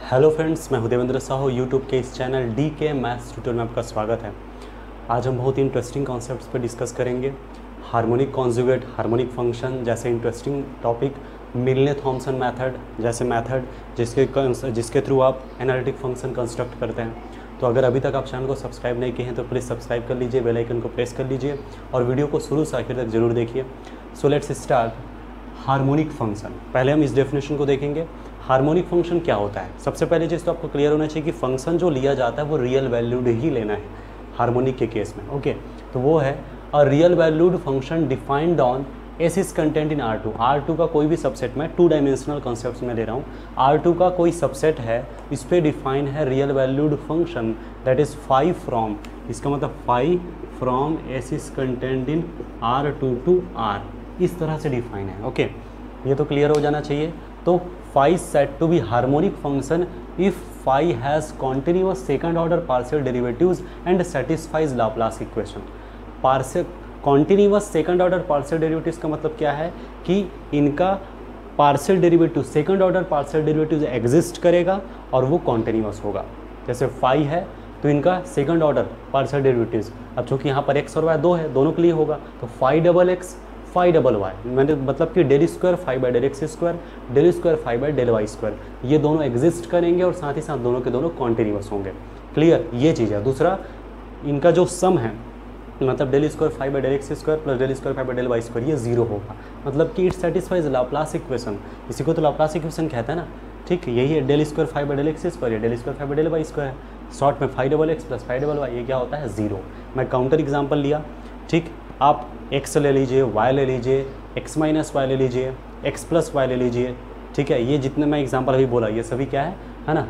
Hello friends, मैं हूं Devendra Sahu. YouTube के इस चैनल डी के मैथ्स ट्यूटोरियल में आपका स्वागत है। आज हम बहुत ही इंटरेस्टिंग कॉन्सेप्ट्स पर डिस्कस करेंगे। हार्मोनिक कॉन्जुगेट, हार्मोनिक फंक्शन जैसे इंटरेस्टिंग टॉपिक, मिलने थॉमसन मेथड जैसे मेथड जिसके थ्रू आप एनालिटिक फंक्शन कंस्ट्रक्ट करते हैं। तो अगर अभी तक आप चैनल को सब्सक्राइब नहीं किए हैं तो प्लीज़ सब्सक्राइब कर लीजिए, बेल आइकन को प्रेस कर लीजिए और वीडियो को शुरू से आखिर तक जरूर देखिए। So let's start. Harmonic function, पहले हम इस डेफिनेशन को देखेंगे। हार्मोनिक फंक्शन क्या होता है? सबसे पहले चीज़ तो आपको क्लियर होना चाहिए कि फंक्शन जो लिया जाता है वो रियल वैल्यूड ही लेना है हार्मोनिक के केस में। ओके, तो वो है a real valued function defined on S is content in R2। R2 का कोई भी सबसेट, में 2 डायमेंशनल कॉन्सेप्ट में ले रहा हूँ। R2 का कोई सबसेट है, इस पर डिफाइन है real valued function that is phi from, इसका मतलब phi from S is content in R2 to R, इस तरह से डिफाइन है। ओके, ये तो क्लियर हो जाना चाहिए। तो phi said to be harmonic function if phi has continuous second order partial derivatives and satisfies Laplace equation। Continuous second order partial derivatives का मतलब क्या है कि इनका partial derivative, second order partial derivative exist करेगा और वो कॉन्टिन्यूस होगा। जैसे फाई है तो इनका सेकंड ऑर्डर पार्शियल डेरिवेटिव्स, अब चूँकि यहाँ पर एक्स और वाई दो है, दोनों के लिए होगा, तो phi double X phi double Y, मैंने मतलब कि del square phi by del X square, del square phi by del Y square, ये दोनों एग्जिस्ट करेंगे और साथ ही साथ दोनों के दोनों कॉन्टिन्यूस होंगे। क्लियर, ये चीज़ है। दूसरा, इनका जो सम है, मतलब del square phi by del X square plus del square phi by del Y square, ये जीरो होगा, मतलब कि इट सेटिस्फाइज लाप्लास इक्वेशन। इसी को तो लाप्लास इक्वेशन कहते हैं ना। ठीक, यही है del square phi by del X square, ये del square phi by del Y square है। शॉर्ट में phi double x plus phi double Y, ये क्या होता है? जीरो। मैं काउंटर एग्जाम्पल लिया। ठीक, आप x ले लीजिए, y ले लीजिए, x माइनस वाई ले लीजिए, x प्लस वाई ले लीजिए। ठीक है, ये जितने मैं एग्जांपल अभी बोला ये सभी क्या है ना,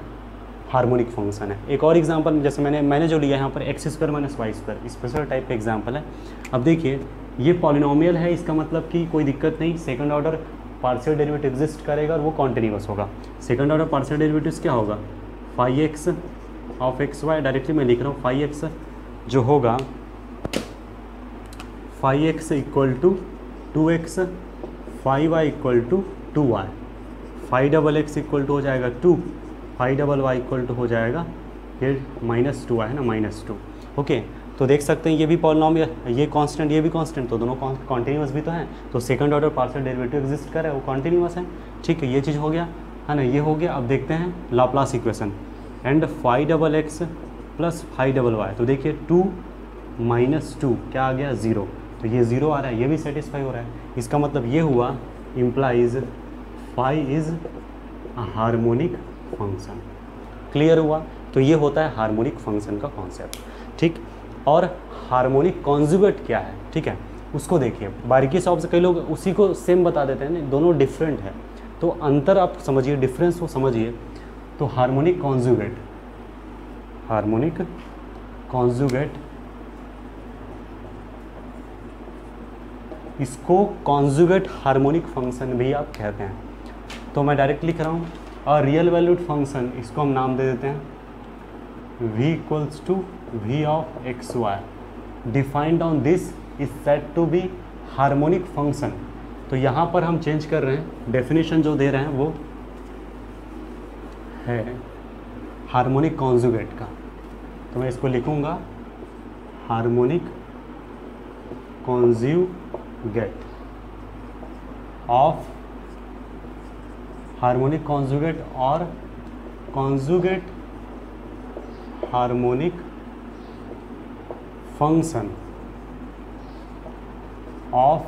हार्मोनिक फंक्शन है। एक और एग्जांपल जैसे मैंने जो लिया है यहाँ पर X square minus Y square, special type का एग्जांपल है। अब देखिए, ये पॉलिनोमियल है, इसका मतलब कि कोई दिक्कत नहीं, second order partial derivative exist करेगा और वो कॉन्टिन्यूस होगा। सेकंड ऑर्डर पार्शियल डेरिवेटिव क्या होगा? Phi x of x y, directly मैं लिख रहा हूँ फाई एक्स जो होगा phi x equal to 2x, phi y equal to 2y, phi double x equal to हो जाएगा 2, phi double y equal to हो जाएगा ये -2 है ना, -2। ओके, तो देख सकते हैं ये भी पॉलिनोमियल, ये कांस्टेंट, ये भी कांस्टेंट, तो दोनों कॉन्टिन्यूस भी तो हैं, तो second order partial derivative exist कर रहा है, वो कॉन्टिन्यूस है। ठीक है, ये चीज़ हो गया है ना, ये हो गया। अब देखते हैं Laplace equation, and phi double x plus phi double y, तो देखिए 2 - 2 क्या आ गया? 0, तो ये 0 आ रहा है, ये भी सेटिस्फाई हो रहा है। इसका मतलब ये हुआ, implies phi is harmonic function. Clear हुआ? तो ये होता है हार्मोनिक फंक्शन का कॉन्सेप्ट। ठीक, और हार्मोनिक कॉन्जुगेट क्या है? ठीक है, उसको देखिए बारीकी से। आपसे कई लोग उसी को सेम बता देते हैं, नहीं, दोनों डिफरेंट है, तो अंतर आप समझिए, डिफरेंस को समझिए। तो हार्मोनिक कॉन्जुगेट, हार्मोनिक कॉन्जुगेट, इसको कॉन्जुगेट हार्मोनिक फंक्शन भी आप कहते हैं। तो मैं डायरेक्ट लिख रहा हूँ और रियल वैल्यूड फंक्शन, इसको हम नाम दे देते हैं v equals to v of x y, defined on this is said to be harmonic function. तो यहाँ पर हम चेंज कर रहे हैं, डेफिनेशन जो दे रहे हैं वो है हार्मोनिक कॉन्जुगेट का। तो मैं इसको लिखूँगा harmonic conjugate of, harmonic conjugate और conjugate harmonic function of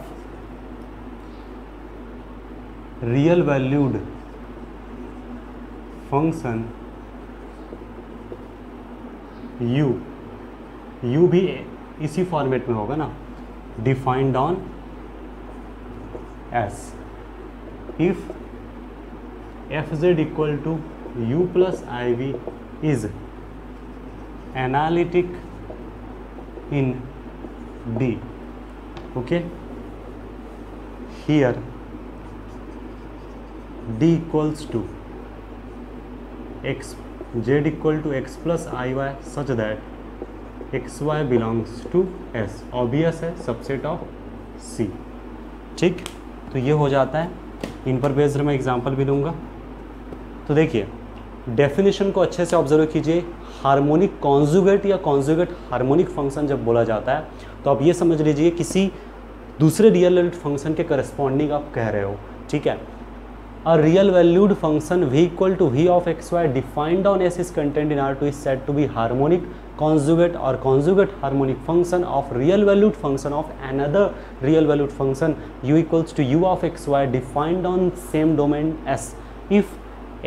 real valued function U भी इसी फॉर्मेट में होगा ना, defined on S if F Z equal to you plus I we is analytic in D. Okay, here D equals to X Z equal to x plus I Y such that X Y belongs to S, obvious है, subset of C. ठीक, तो ये हो जाता है। इन पर based मैं example भी दूंगा। तो देखिए, डेफिनेशन को अच्छे से ऑब्जर्व कीजिए। हार्मोनिक कॉन्जुगेट या कॉन्जुगेट हार्मोनिक फंक्शन जब बोला जाता है तो आप ये समझ लीजिए किसी दूसरे रियल वैल्यूड फंक्शन के करस्पॉन्डिंग आप कह रहे हो, ठीक है। A real valued function v equal to v of x y defined on S is content in R2 is said to be harmonic conjugate or conjugate harmonic function of real valued function of another real valued function u equals to u of x y defined on same domain S if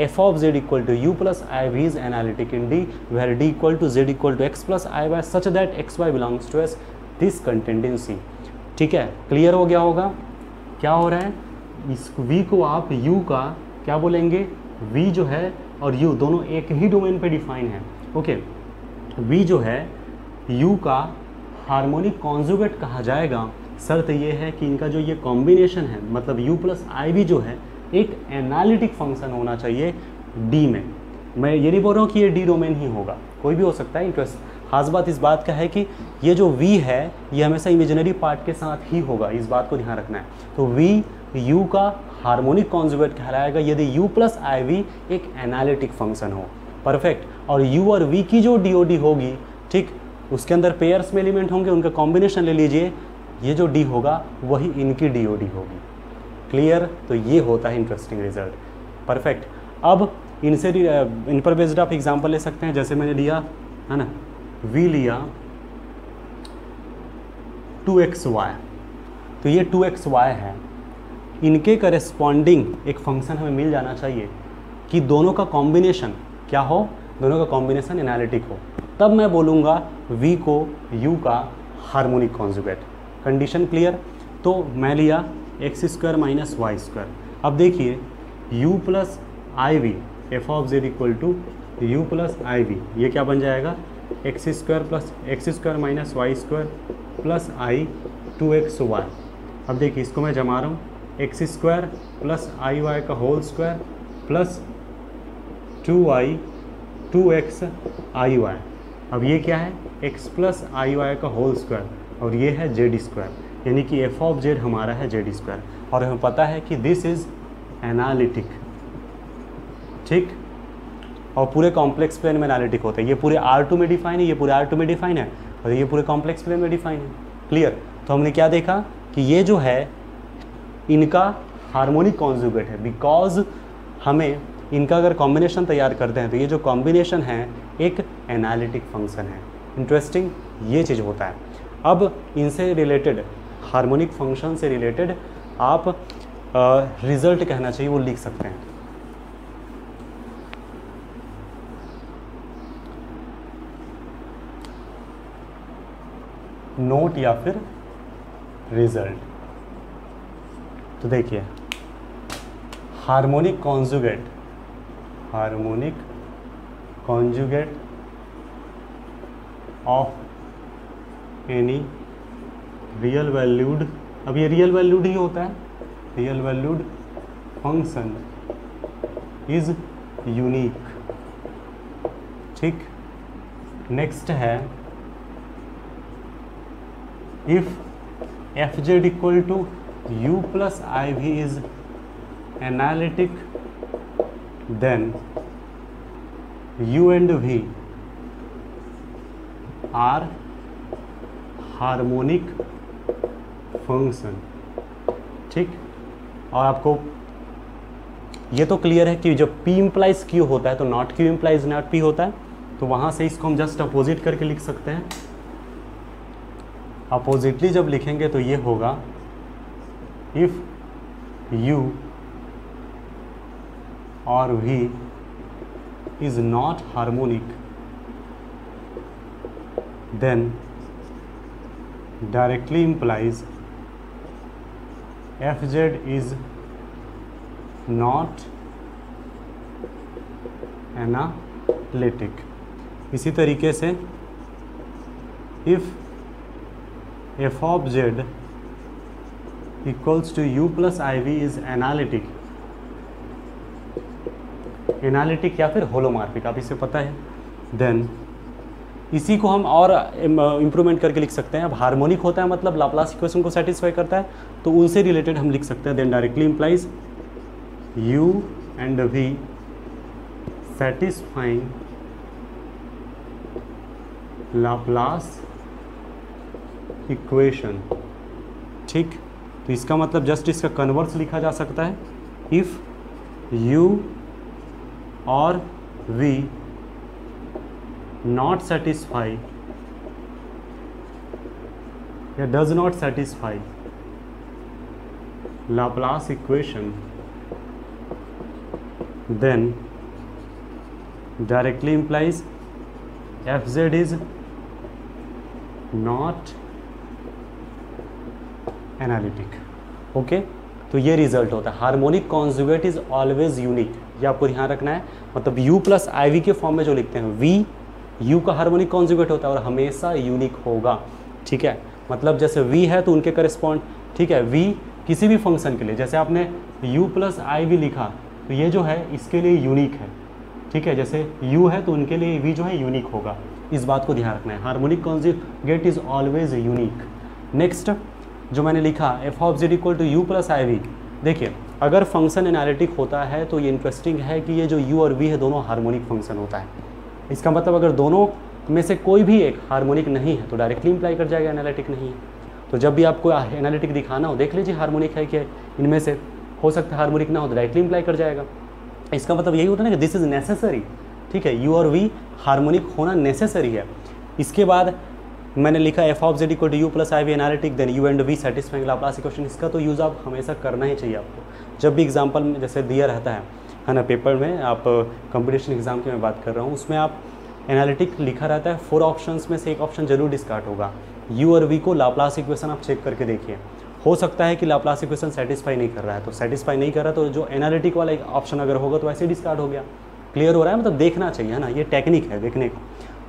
f of z equal to u plus iv is analytic in D where D equal to z equal to x plus iy such that xy belongs to S this contained in C। ठीक है, clear हो गया होगा। क्या हो रहा है, इस v को आप u का क्या बोलेंगे, v जो है और u दोनों एक ही डोमेन पे डिफाइन है, ओके। v जो है u का हार्मोनिक कॉन्जुगेट कहा जाएगा, शर्त ये है कि इनका जो ये कॉम्बिनेशन है मतलब u प्लस आई वी जो है एक एनालिटिक फंक्शन होना चाहिए d में। मैं ये नहीं बोल रहा हूँ कि ये d डोमेन ही होगा, कोई भी हो सकता है। इंटरेस्ट खास बात इस बात का है कि ये जो v है ये हमेशा इमेजिनरी पार्ट के साथ ही होगा, इस बात को ध्यान रखना है। तो v u का हार्मोनिक कॉन्जुगेट कहलाएगा यदि u प्लस आई वी एक एनालिटिक फंक्शन हो, परफेक्ट। और u और v की जो DOD होगी, ठीक, उसके अंदर पेयर्स में एलिमेंट होंगे, उनका कॉम्बिनेशन ले लीजिए, ये जो d होगा वही इनकी DOD होगी, क्लियर। तो ये होता है इंटरेस्टिंग रिजल्ट, परफेक्ट। अब इनसे इन पर बेस्ड आप एग्जांपल ले सकते हैं, जैसे मैंने लिया है ना, v लिया 2xy, तो ये 2xy है, इनके करेस्पॉन्डिंग एक फंक्शन हमें मिल जाना चाहिए कि दोनों का कॉम्बिनेशन क्या हो, दोनों का कॉम्बिनेशन एनालिटिक हो, तब मैं बोलूँगा v को u का हार्मोनिक कॉन्जुगेट। Condition clear. तो मैं लिया X square minus Y square. अब देखिए u plus I V F of Z equal to you plus I V, ये क्या बन जाएगा, X square minus Y square plus I 2xy। अब देखिए इसको मैं जमा रहा हूँ, एक्स स्क्वायर प्लस आई वाई का whole square plus 2y 2x I Y. अब ये क्या है, x प्लस आई वाई का होल स्क्वायर और ये है जेड स्क्वायर, यानी कि एफ ऑफ जेड हमारा है जेड स्क्वायर। और हमें पता है कि दिस इज एनालिटिक, ठीक, और पूरे कॉम्प्लेक्स प्लेन में एनालिटिक होता है। ये पूरे R2 में डिफाइन है, ये पूरे R2 में डिफाइन है और ये पूरे कॉम्प्लेक्स प्लेन में डिफाइन है, क्लियर। तो हमने क्या देखा कि ये जो है इनका हार्मोनिक कॉन्जुगेट है, बिकॉज हमें इनका अगर कॉम्बिनेशन तैयार करते हैं तो ये जो कॉम्बिनेशन है एक एनालिटिक फंक्शन है। इंटरेस्टिंग ये चीज़ होता है। अब इनसे रिलेटेड हार्मोनिक फंक्शन से रिलेटेड आप रिजल्ट कहना चाहिए वो लिख सकते हैं। नोट या फिर रिजल्ट। तो देखिए harmonic conjugate of any real valued, अब ये रियल वैल्यूड ही होता है, real valued function is unique, ठीक। नेक्स्ट है if F Z equal to u plus I we is analytic then u and v are harmonic function, ठीक। और आपको ये तो क्लियर है कि जब p इम्प्लाइज q होता है तो not q implies not p होता है, तो वहाँ से इसको हम जस्ट अपोजिट करके लिख सकते हैं। अपोजिटली जब लिखेंगे तो ये होगा इफ u और v is not harmonic then directly implies fz is not analytic। इसी तरीके से if f of z equals to u plus iv is analytic, analytic या फिर होलोमार्फिक, आप इसे पता है, देन इसी को हम और इम्प्रूवमेंट करके लिख सकते हैं। अब हार्मोनिक होता है मतलब लाप्लास इक्वेशन को सेटिस्फाई करता है, तो उनसे रिलेटेड हम लिख सकते हैं then directly implies u and v satisfying Laplace equation. ठीक, तो इसका मतलब जस्ट इसका कन्वर्स लिखा जा सकता है, इफ u और v नॉट सेटिस्फाई या does not satisfy Laplace equation, then directly implies fz is not analytic. Okay, तो ये रिजल्ट होता है। Harmonic conjugate is always unique, ये आपको ध्यान रखना है। मतलब u प्लस आई वी के फॉर्म में जो लिखते हैं, v u का हार्मोनिक कॉन्जुगेट होता है और हमेशा यूनिक होगा। ठीक है, मतलब जैसे v है तो उनके करस्पॉन्ड, ठीक है, v किसी भी फंक्शन के लिए, जैसे आपने u प्लस आई वी लिखा तो ये जो है इसके लिए यूनिक है। ठीक है, जैसे u है तो उनके लिए v जो है यूनिक होगा, इस बात को ध्यान रखना है। Harmonic conjugate is always unique. Next जो मैंने लिखा f of Z equal to you plus I v, देखिए अगर फंक्शन एनालिटिक होता है तो ये इंटरेस्टिंग है कि ये जो u और v है दोनों हार्मोनिक फंक्शन होता है। इसका मतलब अगर दोनों में से कोई भी एक हार्मोनिक नहीं है तो डायरेक्टली इंप्लाई कर जाएगा एनालिटिक नहीं है। तो जब भी आपको एनालिटिक दिखाना हो, देख लीजिए हार्मोनिक है कि इनमें से हो सकता है हार्मोनिक ना हो तो डायरेक्टली इंप्लाई कर जाएगा। इसका मतलब यही होता है ना कि दिस इज़ नेसेसरी। ठीक है, u और v हार्मोनिक होना नेसेसरी है। इसके बाद मैंने लिखा f of Z equal to you plus I v analytic, then u and v satisfying Laplace equation. इसका तो यूज़ आप हमेशा करना ही चाहिए आपको, जब भी एग्जाम्पल में जैसे दिया रहता है ना पेपर में, आप कंपटीशन एग्जाम की मैं बात कर रहा हूँ, उसमें आप एनालिटिक लिखा रहता है, 4 ऑप्शंस में से एक ऑप्शन जरूर डिस्कार्ड होगा। यू और वी को लाप्लास इक्वेशन आप चेक करके देखिए, हो सकता है कि लाप्लास इक्वेशन सेटिस्फाई नहीं कर रहा है, तो सेटिस्फाई नहीं कर रहा तो जो एनालिटिक वाला एक ऑप्शन अगर होगा तो ऐसे ही डिस्कार्ड हो गया। क्लियर हो रहा है, मतलब देखना चाहिए, है ना, ये टेक्निक है देखने का।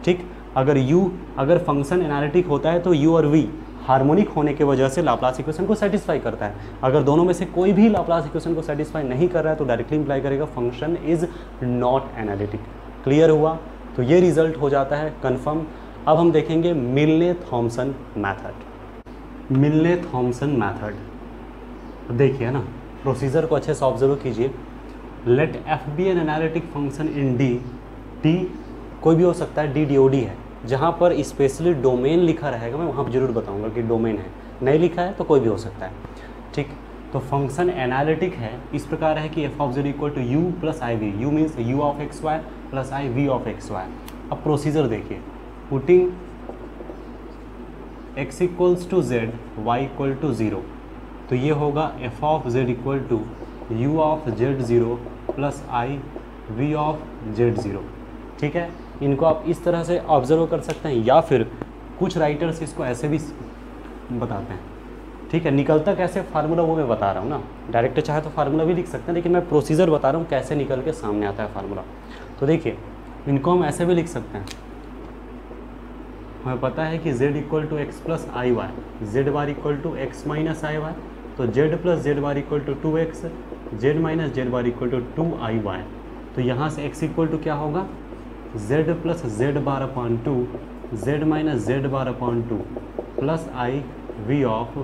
ठीक, अगर फंक्शन एनालिटिक होता है तो u और v हार्मोनिक होने की वजह से लाप्लास इक्वेशन को सेटिस्फाई करता है। अगर दोनों में से कोई भी लाप्लास इक्वेशन को सेटिस्फाई नहीं कर रहा है तो डायरेक्टली इंप्लाई करेगा function is not analytic. Clear हुआ, तो ये रिजल्ट हो जाता है कंफर्म। अब हम देखेंगे मिलने-थॉमसन मैथड। मिलने-थॉमसन मैथड देखिए ना, प्रोसीजर को अच्छे से ऑब्जर्व कीजिए। Let f be an analytic function in D, D कोई भी हो सकता है, डी डी ओ डी है, जहाँ पर स्पेशली डोमेन लिखा रहेगा मैं वहाँ पर जरूर बताऊँगा कि डोमेन है, नहीं लिखा है तो कोई भी हो सकता है। ठीक, तो फंक्शन एनालिटिक है, इस प्रकार है कि f of Z equal to you plus I v, u means u of x y plus I v of x y. अब प्रोसीजर देखिए, putting x equals to z y equal to zero, तो ये होगा f of Z equal to u of z zero plus I v of z zero. ठीक है, इनको आप इस तरह से ऑब्जर्व कर सकते हैं, या फिर कुछ राइटर्स इसको ऐसे भी बताते हैं। ठीक है, निकलता कैसे फार्मूला वो मैं बता रहा हूँ ना, डायरेक्ट चाहे तो फार्मूला भी लिख सकते हैं, लेकिन मैं प्रोसीजर बता रहा हूँ कैसे निकल के सामने आता है फार्मूला। तो देखिए, इनको हम ऐसे भी लिख सकते हैं, हमें पता है कि z equal to x plus I y, z bar equal to x minus i y, तो z plus z bar equal to 2x, z minus z bar equal to 2i y. तो यहाँ से x इक्वल टू क्या होगा, z plus z bar upon 2, z minus z bar upon 2 plus I v of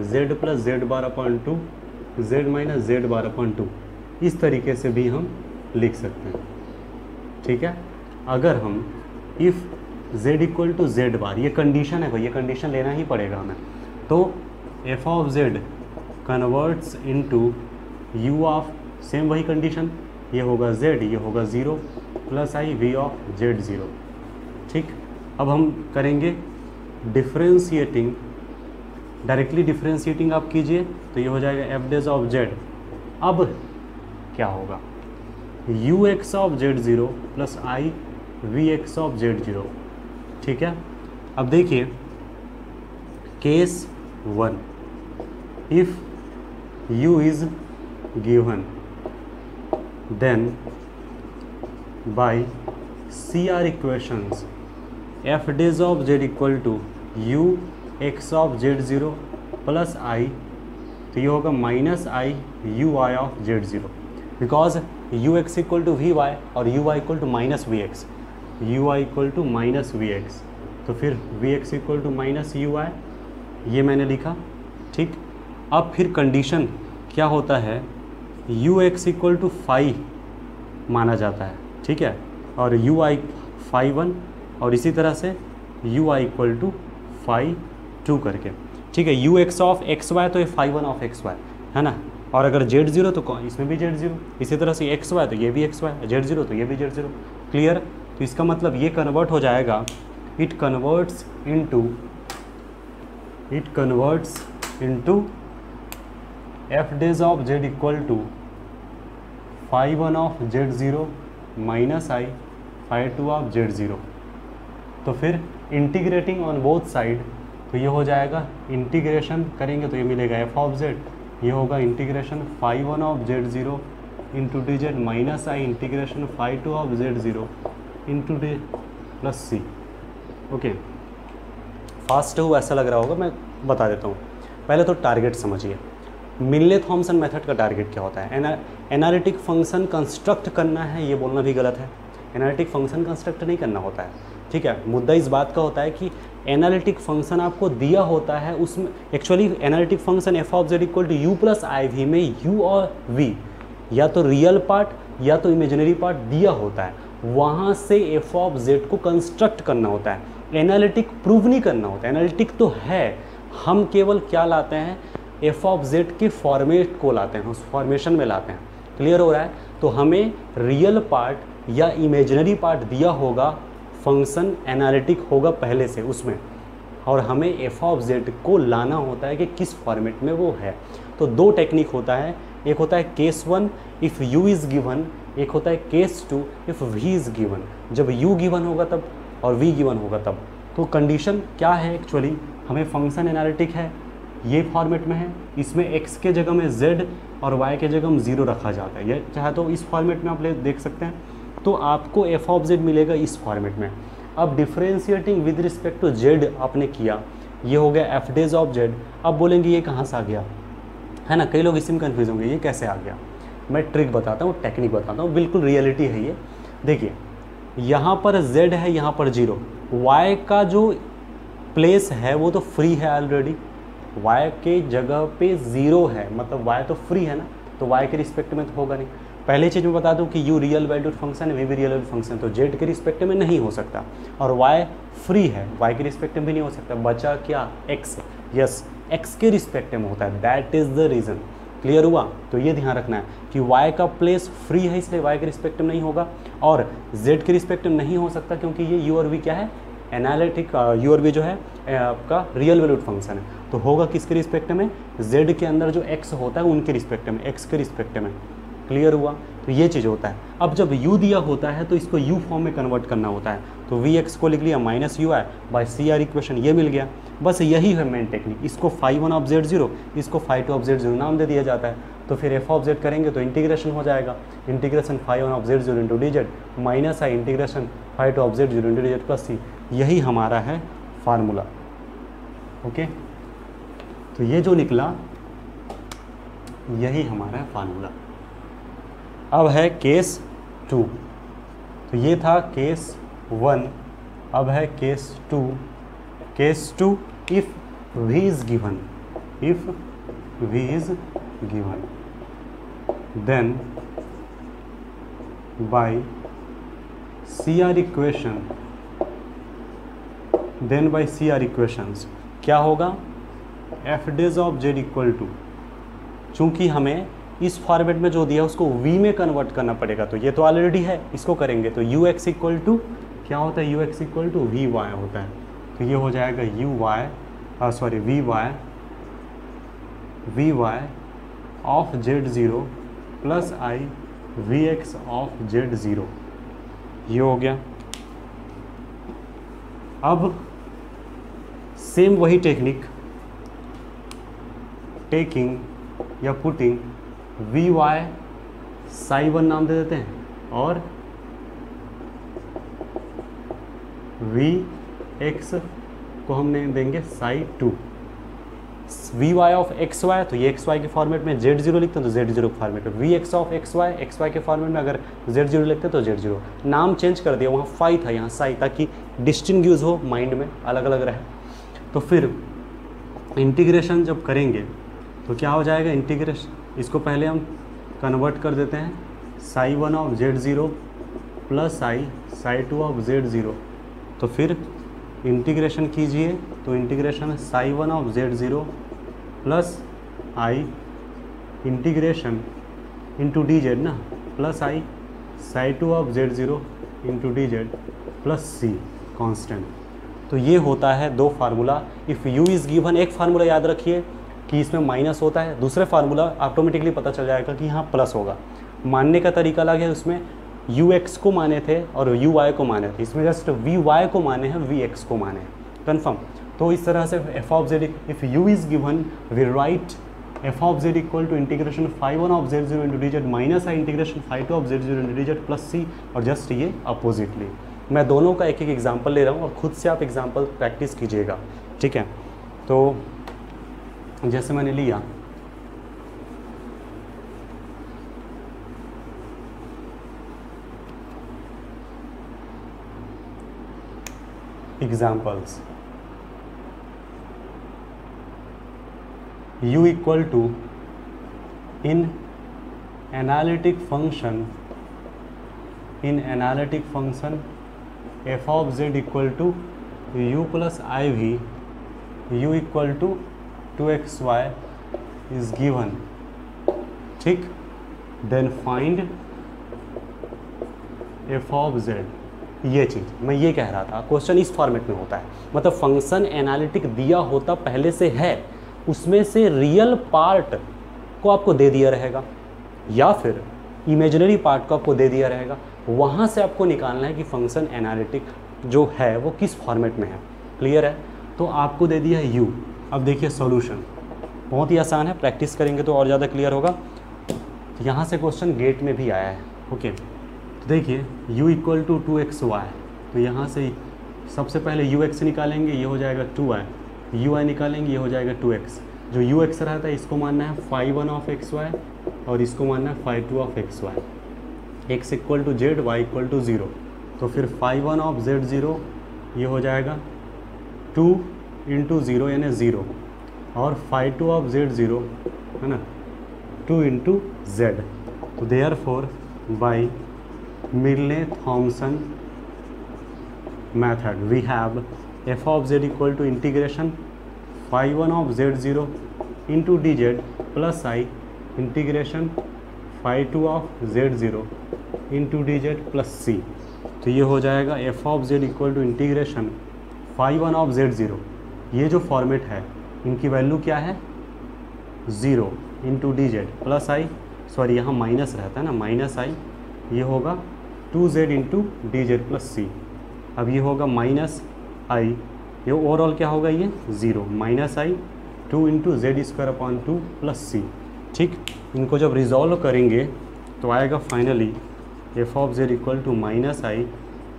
z plus z bar upon 2, z minus z bar upon 2। इस तरीके से भी हम लिख सकते हैं। ठीक है, अगर हम if z equal to Z bar, ये कंडीशन है भाई, ये कंडीशन लेना ही पड़ेगा हमें, तो f of z converts into u of, same वही कंडीशन, ये होगा z, ये होगा 0 plus I v of Z 0। ठीक, अब हम करेंगे डिफ्रेंशिएटिंग, डायरेक्टली डिफ्रेंशिएटिंग आप कीजिए तो ये हो जाएगा एफ डेज ऑफ z। अब क्या होगा, U x of Z 0 plus I V X of Z 0। ठीक है, अब देखिए case 1, if u is given then by CR इक्वेशंस f days of z equal to u x of Z 0 plus I, तो ये होगा minus I U I of Z 0, because U X equal to V Y और U Y equal to minus V X, U i equal to minus V X, तो फिर V X equal to minus you I, ये मैंने लिखा। ठीक, अब फिर condition क्या होता है, यू एक्स इक्वल टू 5 माना जाता है, ठीक है। और यू आई फाई 1 और इसी तरह से u i equal to phi 2 करके, ठीक है। U x of x y तो ये फाई 1 ऑफ एक्स वाई है ना, और अगर जेड जीरो तो इसमें भी जेड जीरो, इसी तरह से एक्स वाई तो ये भी एक्स वाई, जेड जीरो तो ये भी जेड जीरो, क्लियर। तो इसका मतलब ये कन्वर्ट हो जाएगा, it converts into f dash of Z equal to phi 1 of z zero minus i phi 2 of z zero. तो फिर इंटीग्रेटिंग ऑन बोथ साइड, तो ये हो जाएगा, इंटीग्रेशन करेंगे तो ये मिलेगा एफ ऑफ जेड, ये होगा integration phi 1 of z zero into d z minus i integration phi 2 of z zero into d plus c. Okay, fast हो ऐसा लग रहा होगा, मैं बता देता हूँ। पहले तो टारगेट समझिए। मिलने थॉमसन मेथड का टारगेट क्या होता है? एनालिटिक फंक्शन कंस्ट्रक्ट करना है, ये बोलना भी गलत है। एनालिटिक फंक्शन कंस्ट्रक्ट नहीं करना होता है, ठीक है। मुद्दा इस बात का होता है कि एनालिटिक फंक्शन आपको दिया होता है, उसमें actually analytic function f of Z equal to you plus I v में यू और वी या तो रियल पार्ट या तो इमेजिनरी पार्ट दिया होता है, वहाँ से एफ ऑफ जेड को कंस्ट्रक्ट करना होता है। एनालिटिक प्रूव नहीं करना होता, एनालिटिक तो है, हम केवल क्या लाते हैं, एफ ऑफ जेड के फॉर्मेट को लाते हैं, उस फॉर्मेशन में लाते हैं। क्लियर हो रहा है? तो हमें रियल पार्ट या इमेजिनरी पार्ट दिया होगा, फंक्शन एनालिटिक होगा पहले से उसमें, और हमें एफ ऑफ जेड को लाना होता है कि किस फॉर्मेट में वो है। तो दो टेक्निक होता है, एक होता है case 1 if u is given, एक होता है case 2 if v is given. जब यू गिवन होगा तब और वी गिवन होगा तब। तो कंडीशन क्या है एक्चुअली, हमें फंक्शन एनालिटिक है, ये फॉर्मेट में है, इसमें x के जगह में z और y के जगह में 0 रखा जाता है, ये चाहे तो इस फॉर्मेट में आप देख सकते हैं। तो आपको एफ ऑफ जेड मिलेगा इस फॉर्मेट में। अब differentiating with respect to z आपने किया, ये हो गया एफ डेज ऑफ जेड। अब बोलेंगे ये कहाँ से आ गया, है ना, कई लोग इसी में कन्फ्यूज होंगे, ये कैसे आ गया। मैं ट्रिक बताता हूँ, टेक्निक बताता हूँ, बिल्कुल रियलिटी है ये। देखिए यहाँ पर z है, यहाँ पर 0, y का जो प्लेस है वो तो फ्री है ऑलरेडी, y के जगह पे 0 है, मतलब y तो फ्री है ना, तो y के रिस्पेक्ट में तो होगा नहीं। पहली चीज़ मैं बता दूं कि u रियल वैल्यूड फंक्शन है, v भी रियल वैल्यूड फंक्शन, तो z के रिस्पेक्ट में नहीं हो सकता, और y फ्री है, y के रिस्पेक्ट में भी नहीं हो सकता। बचा क्या, x, यस x के रिस्पेक्ट में होता है, that is the reason. Clear हुआ? तो ये ध्यान रखना है कि y का प्लेस फ्री है, इसलिए y के रिस्पेक्ट में नहीं होगा, और z के रिस्पेक्ट में नहीं हो सकता क्योंकि ये u और v क्या है, एनालिटिक, u और v जो है आपका रियल वैल्यूड फंक्शन है। तो होगा किसके रिस्पेक्ट में, z के अंदर जो x होता है उनके रिस्पेक्ट में, x के रिस्पेक्ट में। क्लियर हुआ? तो ये चीज़ होता है। अब जब u दिया होता है तो इसको u फॉर्म में कन्वर्ट करना होता है, तो vx को लिख लिया minus you i by C R equation, ये मिल गया। बस यही है मेन टेक्निक। इसको फाई 1 ऑफ जेड 0, इसको फाई 2 ऑफ जेड 0 नाम दे दिया जाता है। तो फिर एफ ऑफ जेड करेंगे तो इंटीग्रेशन हो जाएगा, integration phi 1 of Z 0 into d z minus i integration phi 2 of Z 0 into d z plus c. यही हमारा है फार्मूला। ओके, तो ये जो निकला यही हमारा है फार्मूला। अब है केस 2, तो ये था केस 1, अब है case 2। Case 2, if v is given, if v is given, then by CR equation, then by CR equations क्या होगा, f days of z equal to, चूँकि हमें इस फॉर्मेट में जो दिया उसको v में कन्वर्ट करना पड़ेगा, तो ये तो ऑलरेडी है, इसको करेंगे तो ux इक्वल टू क्या होता है, ux इक्वल टू vy होता है। तो ये हो जाएगा vy of z0 plus i vx of z0, ये हो गया। अब सेम वही टेक्निक, टेकिंग या पुटिंग vy साई 1 नाम दे देते हैं और vx को हमने देंगे साई 2। vy ऑफ xy, तो ये xy के फॉर्मेट में z0 लिखते हैं तो z0 के फॉर्मेट में, vx ऑफ xy के फॉर्मेट में अगर z0 लिखते हैं तो z0। नाम चेंज कर दिया, वहाँ फाई था यहाँ साई, ताकि डिस्टिंग्विश हो, माइंड में अलग अलग रहे। तो फिर इंटीग्रेशन जब करेंगे तो क्या हो जाएगा, इंटीग्रेशन, इसको पहले हम कन्वर्ट कर देते हैं psi one of z0 plus i psi two of z0। तो फिर इंटीग्रेशन कीजिए, तो integration psi one of z0 plus i integration into d z ना, plus i psi two of z0 into d z plus c constant. तो ये होता है दो formula. If u is given, एक फार्मूला याद रखिए कि इसमें माइनस होता है, दूसरे फार्मूला ऑटोमेटिकली पता चल जाएगा कि यहाँ प्लस होगा। मानने का तरीका अलग है, उसमें ux को माने थे और uy को माने थे, इसमें जस्ट vy को माने हैं, vx को माने हैं। कन्फर्म। तो इस तरह से f of z, if u is given we write f of z equal to integration phi one of z0 into d z minus i integration phi two of z0 into d z plus c, और just ये oppositely. मैं दोनों का एक एक example ले रहा हूँ और खुद से आप एग्जाम्पल प्रैक्टिस कीजिएगा, ठीक है। तो जैसे मैंने लिया examples, u equal to in analytic function f of z equal to u plus I v, u equal to 2xy is given, ठीक। Then find f of z। ये चीज़ मैं ये कह रहा था, क्वेश्चन इस फॉर्मेट में होता है, मतलब फंक्शन एनालिटिक दिया होता पहले से है, उसमें से रियल पार्ट को आपको दे दिया रहेगा या फिर इमेजिनरी पार्ट को आपको दे दिया रहेगा, वहाँ से आपको निकालना है कि फंक्शन एनालिटिक जो है वो किस फॉर्मेट में है। क्लियर है। तो आपको दे दिया है u। अब देखिए सॉल्यूशन बहुत ही आसान है, प्रैक्टिस करेंगे तो और ज़्यादा क्लियर होगा। यहाँ से क्वेश्चन गेट में भी आया है, ओके। तो देखिए u इक्वल टू 2xy, तो यहाँ से सबसे पहले ux निकालेंगे, ये हो जाएगा 2y, ui निकालेंगे, ये हो जाएगा 2x। जो ux रहता है इसको मानना है फाई वन ऑफ xy और इसको मानना है phi two of xy, x equal to z, y equal to 0। तो फिर फाई वन ऑफ z0 ये हो जाएगा 2 इंटू 0 यानी 0, और फाई टू ऑफ z0 है ना 2 इंटू z। तो therefore by Milne Thomson method we have f of z equal to integration phi one of z0 into d z plus i integration phi two of z0 into d z plus c. तो ये हो जाएगा f of z equal to integration phi one of z0। ये जो format है इनकी value क्या है 0 into d z plus i, sorry यहाँ माइनस रहता है ना, माइनस आई, ये होगा 2z into d z plus c. अब ये होगा माइनस आई, ये ओवरऑल क्या होगा ये 0 minus i 2 into z square upon 2 plus c, ठीक। इनको जब रिजॉल्व करेंगे तो आएगा finally f of z equal to minus i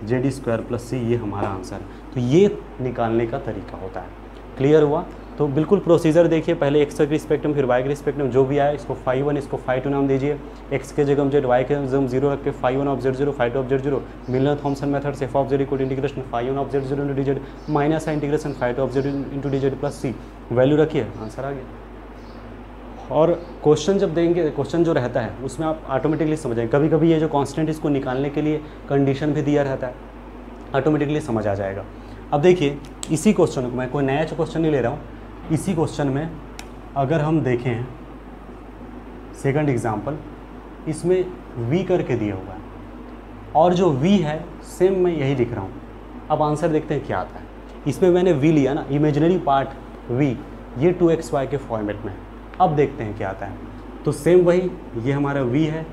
z square plus c, ये हमारा आंसर है। तो ये निकालने का तरीका होता है। क्लियर हुआ। तो बिल्कुल प्रोसीजर देखिए, पहले x के रिस्पेक्ट में फिर y के रिस्पेक्ट में जो भी आया इसको फाई वन इसको फाई टू नाम दीजिए, x के जगह z, y के जगह 0 रख के phi one of z0 phi two of z0, Miller Thomson method से f of z equal integration phi one of z0 into d z minus i integration phi two of z into d z plus c, value रखिए, answer आ गया। और question जब देंगे, question जो रहता है उसमें आप ऑटोमेटिकली समझ जाएंगे। कभी कभी ये जो कांस्टेंट इसको निकालने के लिए कंडीशन भी दिया रहता है, ऑटोमेटिकली समझ आ जाएगा। अब देखिए इसी क्वेश्चन को, मैं कोई नया क्वेश्चन नहीं ले रहा हूँ, इसी क्वेश्चन में अगर हम देखें सेकंड एग्जांपल, इसमें v करके दिया हुआ है और जो v है सेम मैं यही लिख रहा हूँ। अब आंसर देखते हैं क्या आता है। इसमें मैंने v लिया ना, इमेजिनरी पार्ट v, ये 2xy के फॉर्मेट में है। अब देखते हैं क्या आता है। तो सेम वही, ये हमारा v है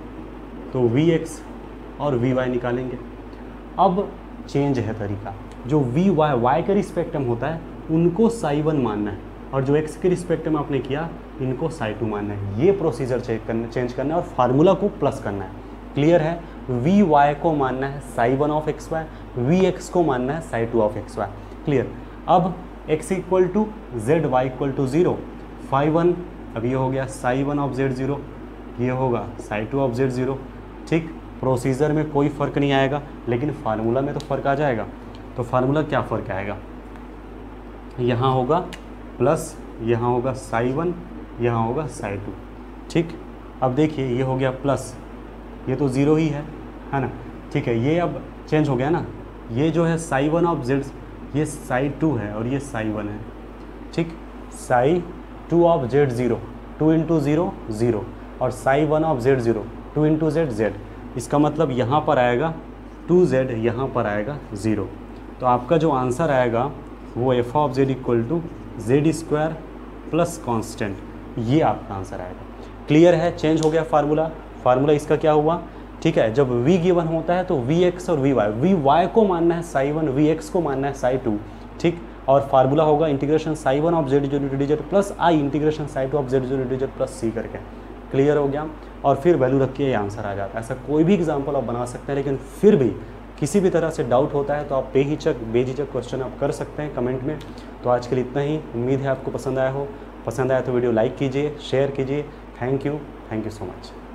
तो vx और vy निकालेंगे। अब चेंज है तरीका, जो vy y के रिस्पेक्ट में होता है उनको साई वन मानना है, और जो x के रिस्पेक्ट में आपने किया इनको साई टू मानना है। ये प्रोसीजर चेंज करना है और फार्मूला को प्लस करना है। क्लियर है। vy को मानना है psi one of xy, vx को मानना है psi two of xy। Clear. अब x equal to z, y equal to 0, phi one, अब ये हो गया साई वन ऑफ z0, ये होगा साई टू ऑफ z0, ठीक। प्रोसीजर में कोई फ़र्क नहीं आएगा, लेकिन फार्मूला में तो फ़र्क आ जाएगा। तो फार्मूला क्या फ़र्क आएगा, यहाँ होगा प्लस, यहाँ होगा साई वन, यहाँ होगा साई टू, ठीक। अब देखिए ये हो गया प्लस, ये तो ज़ीरो ही है ना, ठीक है। ये अब चेंज हो गया ना, ये जो है साई 1 ऑफ जेड, ये साई 2 है और ये साई 1 है, ठीक। साई 2 ऑफ जेड 0, 2 इंटू 0 0, और Sai 1 of Z 0, 2 into Z Z. इसका मतलब यहाँ पर आएगा 2z, यहाँ पर आएगा 0। तो आपका जो आंसर आएगा वो f of Z equal to z square plus constant, ये आपका आंसर आएगा। क्लियर है, चेंज हो गया फार्मूला इसका क्या हुआ, ठीक है। जब v गिवन होता है तो vx और vy को मानना है साई 1, vx को मानना है साई 2, ठीक। और फार्मूला होगा integration psi 1 of z d z plus i integration psi 2 of z d z plus c करके। क्लियर हो गया, और फिर वैल्यू रख के ये आंसर आ जाता है। ऐसा कोई भी एग्जाम्पल आप बना सकते हैं, लेकिन फिर भी किसी भी तरह से डाउट होता है तो आप बेझिझक क्वेश्चन आप कर सकते हैं कमेंट में। तो आज के लिए इतना ही, उम्मीद है आपको पसंद आया हो। पसंद आया तो वीडियो लाइक कीजिए, शेयर कीजिए। Thank you so much.